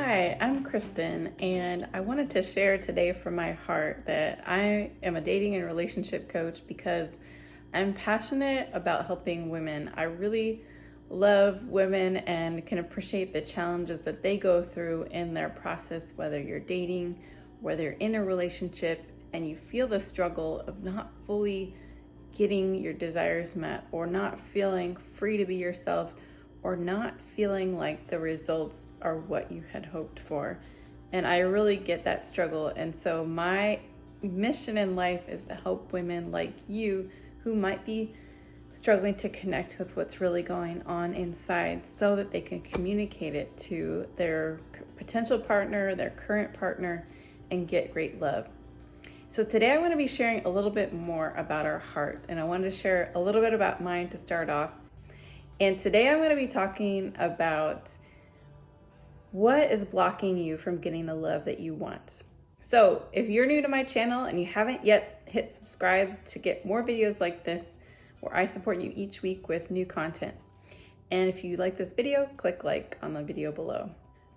Hi, I'm Kristen, and I wanted to share today from my heart that I am a dating and relationship coach because I'm passionate about helping women. I really love women and can appreciate the challenges that they go through in their process, whether you're dating, whether you're in a relationship, and you feel the struggle of not fully getting your desires met or not feeling free to be yourself or not feeling like the results are what you had hoped for. And I really get that struggle. And so my mission in life is to help women like you who might be struggling to connect with what's really going on inside so that they can communicate it to their potential partner, their current partner, and get great love. So today I want to be sharing a little bit more about our heart, and I wanted to share a little bit about mine to start off. And today I'm going to be talking about what is blocking you from getting the love that you want. So if you're new to my channel and you haven't yet hit subscribe to get more videos like this, where I support you each week with new content. And if you like this video, click like on the video below.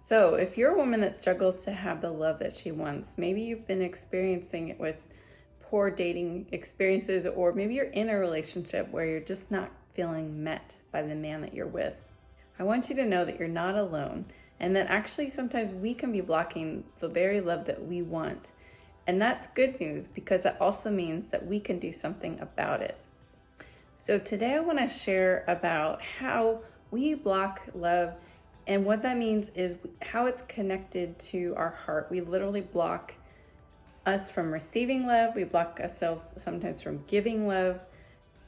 So if you're a woman that struggles to have the love that she wants, maybe you've been experiencing it with poor dating experiences, or maybe you're in a relationship where you're just not feeling met by the man that you're with. I want you to know that you're not alone, and that actually sometimes we can be blocking the very love that we want. And that's good news because that also means that we can do something about it. So today I want to share about how we block love, and what that means is how it's connected to our heart. We literally block us from receiving love. We block ourselves sometimes from giving love.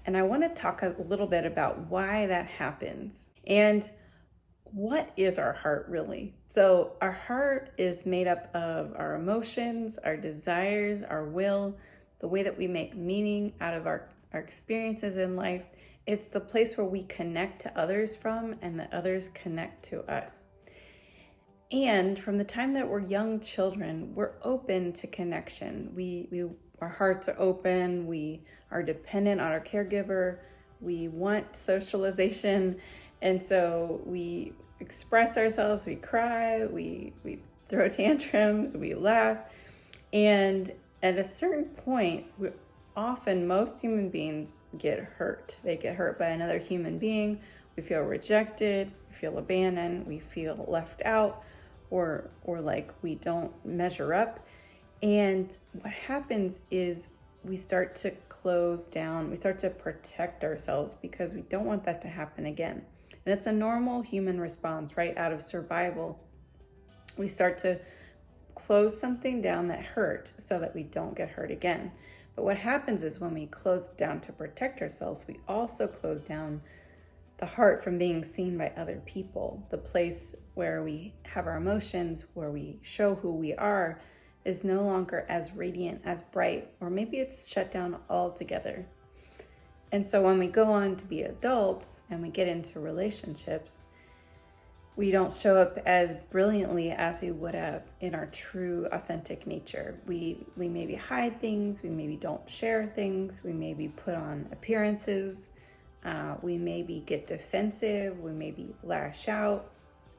And I want to talk a little bit about why that happens and what is our heart really. So our heart is made up of our emotions, our desires, our will, the way that we make meaning out of our experiences in life. It's the place where we connect to others from, and that others connect to us. And from the time that we're young children, we're open to connection. Our hearts are open. We are dependent on our caregiver. We want socialization. And so we express ourselves, we cry, we throw tantrums, we laugh. And at a certain point, most human beings get hurt. They get hurt by another human being. We feel rejected, we feel abandoned, we feel left out, or like we don't measure up. And what happens is we start to close down, we start to protect ourselves because we don't want that to happen again. And it's a normal human response, right? Out of survival, we start to close something down that hurt so that we don't get hurt again. But what happens is when we close down to protect ourselves, we also close down the heart from being seen by other people. The place where we have our emotions, where we show who we are, is no longer as radiant, as bright, or maybe it's shut down altogether. And so when we go on to be adults and we get into relationships, we don't show up as brilliantly as we would have in our true, authentic nature. We maybe hide things, we maybe don't share things, we maybe put on appearances, we maybe get defensive, we maybe lash out,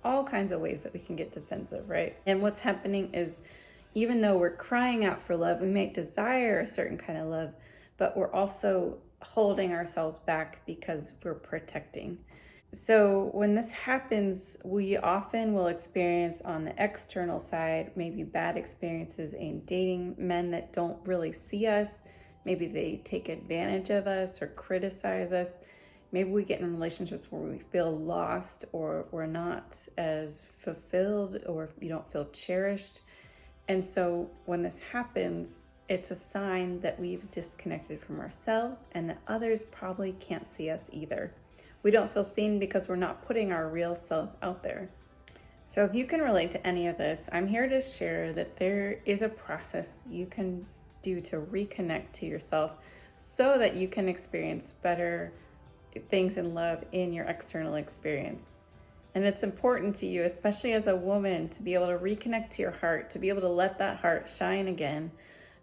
all kinds of ways that we can get defensive, right? And what's happening is, even though we're crying out for love, we may desire a certain kind of love, but we're also holding ourselves back because we're protecting. So when this happens, we often will experience on the external side, maybe bad experiences in dating men that don't really see us. Maybe they take advantage of us or criticize us. Maybe we get in relationships where we feel lost, or we're not as fulfilled, or you don't feel cherished. And so when this happens, it's a sign that we've disconnected from ourselves and that others probably can't see us either. We don't feel seen because we're not putting our real self out there. So if you can relate to any of this, I'm here to share that there is a process you can do to reconnect to yourself so that you can experience better things in love in your external experience. And it's important to you, especially as a woman, to be able to reconnect to your heart, to be able to let that heart shine again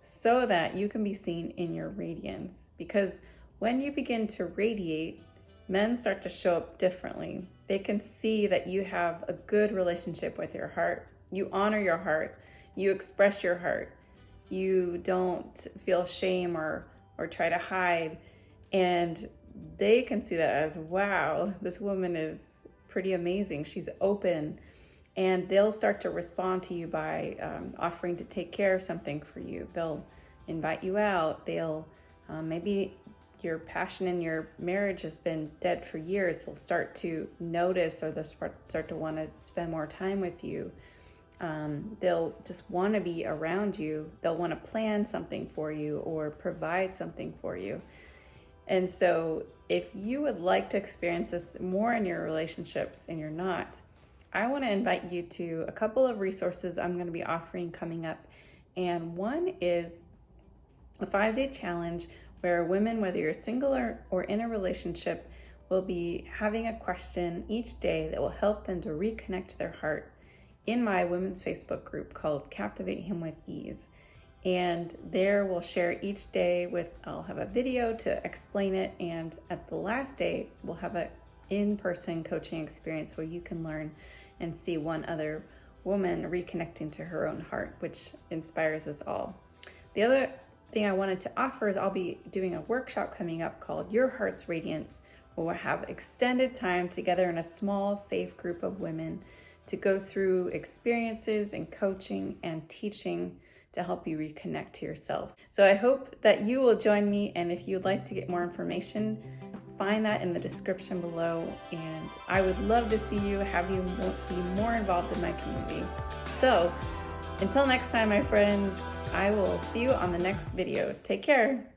so that you can be seen in your radiance. Because when you begin to radiate, men start to show up differently. They can see that you have a good relationship with your heart, You honor your heart, you express your heart, you don't feel shame or try to hide. And they can see that as, wow, this woman is pretty amazing. She's open. And they'll start to respond to you by offering to take care of something for you. They'll invite you out. They'll maybe your passion in your marriage has been dead for years. They'll start to notice, or they'll start to want to spend more time with you. They'll just want to be around you. They'll want to plan something for you or provide something for you. And so if you would like to experience this more in your relationships and you're not, I want to invite you to a couple of resources I'm going to be offering coming up. And one is a 5-day challenge where women, whether you're single or in a relationship, will be having a question each day that will help them to reconnect their heart in my women's Facebook group called Captivate Him with Ease. And there we'll share each day I'll have a video to explain it. And at the last day, we'll have an in-person coaching experience where you can learn and see one other woman reconnecting to her own heart, which inspires us all. The other thing I wanted to offer is I'll be doing a workshop coming up called Your Heart's Radiance, where we'll have extended time together in a small, safe group of women to go through experiences and coaching and teaching to help you reconnect to yourself. So I hope that you will join me, and if you'd like to get more information, find that in the description below, and I would love to see you, have you be more involved in my community. So until next time, my friends, I will see you on the next video. Take care.